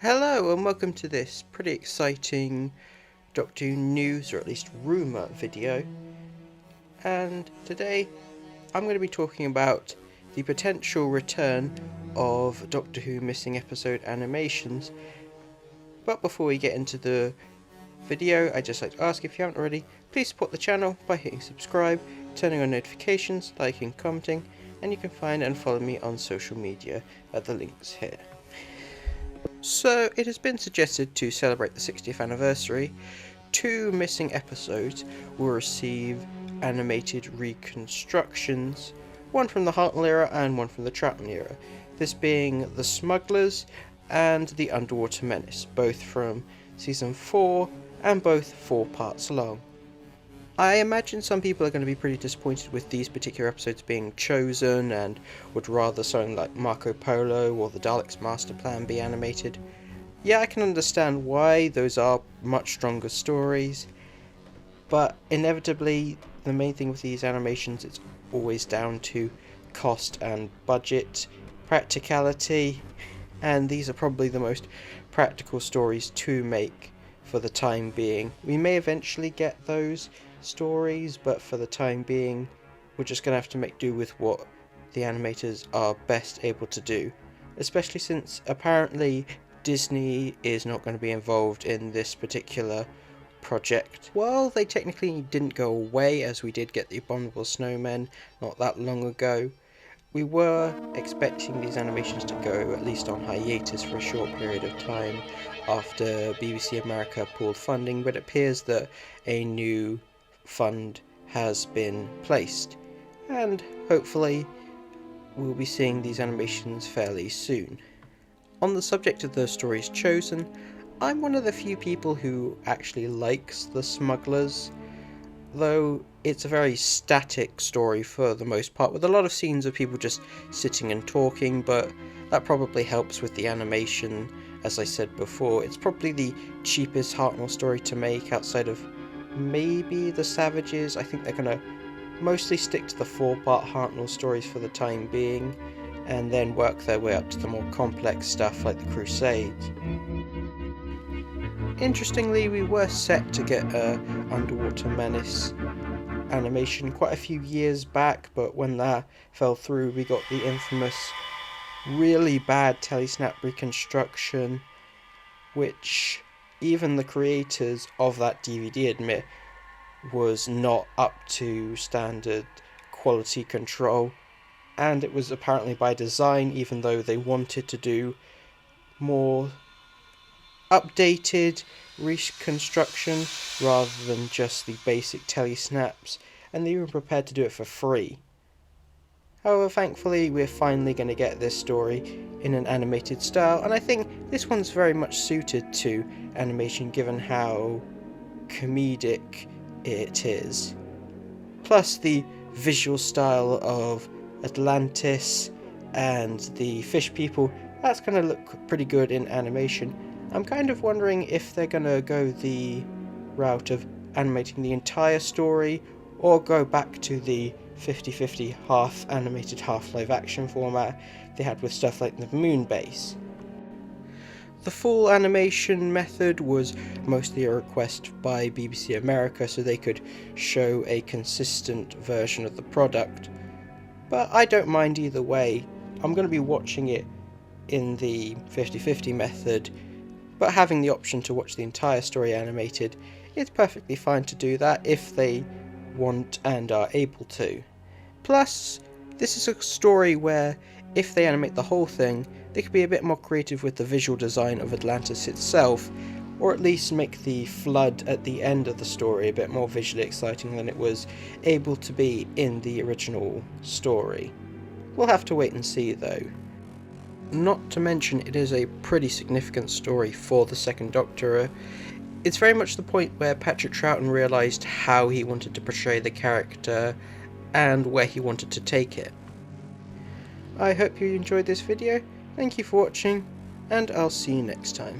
Hello and welcome to this pretty exciting Doctor Who news, or at least rumour video. And today I'm going to be talking about the potential return of Doctor Who missing episode animations. But before we get into the video, I'd just like to ask, if you haven't already, please support the channel by hitting subscribe, turning on notifications, liking, commenting, and you can find and follow me on social media at the links here. So, it has been suggested to celebrate the 60th anniversary, 2 missing episodes will receive animated reconstructions, one from the Hartnell era and one from the Troughton era, this being the Smugglers and the Underwater Menace, both from season 4 and both 4 parts long. I imagine some people are going to be pretty disappointed with these particular episodes being chosen and would rather something like Marco Polo or the Daleks' Master Plan be animated. Yeah, I can understand why, those are much stronger stories, but inevitably the main thing with these animations, it's always down to cost and budget, practicality, and these are probably the most practical stories to make for the time being. We may eventually get those stories, but for the time being we're just going to have to make do with what the animators are best able to do, especially since apparently Disney is not going to be involved in this particular project. Well, they technically didn't go away, as we did get the Abominable Snowmen not that long ago. We were expecting these animations to go at least on hiatus for a short period of time after BBC America pulled funding, but it appears that a new fund has been placed, and hopefully we'll be seeing these animations fairly soon. On the subject of the stories chosen, I'm one of the few people who actually likes the Smugglers, though it's a very static story for the most part, with a lot of scenes of people just sitting and talking, but that probably helps with the animation. As I said before, it's probably the cheapest Hartnell story to make outside of maybe the Savages. I think they're going to mostly stick to the 4-part Hartnell stories for the time being, and then work their way up to the more complex stuff like the Crusades. Interestingly, we were set to get a Underwater Menace animation quite a few years back, but when that fell through we got the infamous really bad telesnap reconstruction, which even the creators of that DVD admit was not up to standard quality control, and it was apparently by design, even though they wanted to do more updated reconstruction rather than just the basic telesnaps, and they were prepared to do it for free. However, thankfully we're finally going to get this story in an animated style, and I think this one's very much suited to animation given how comedic it is. Plus the visual style of Atlantis and the fish people, that's going to look pretty good in animation. I'm kind of wondering if they're going to go the route of animating the entire story, or go back to the 50-50 half animated half live action format they had with stuff like the Moon Base. The full animation method was mostly a request by BBC America so they could show a consistent version of the product, but I don't mind either way. I'm going to be watching it in the 50-50 method, but having the option to watch the entire story animated, it's perfectly fine to do that if they want and are able to. Plus, this is a story where if they animate the whole thing, they could be a bit more creative with the visual design of Atlantis itself, or at least make the flood at the end of the story a bit more visually exciting than it was able to be in the original story. We'll have to wait and see though. Not to mention, it is a pretty significant story for the Second Doctor. It's very much the point where Patrick Troughton realised how he wanted to portray the character and where he wanted to take it. I hope you enjoyed this video, thank you for watching, and I'll see you next time.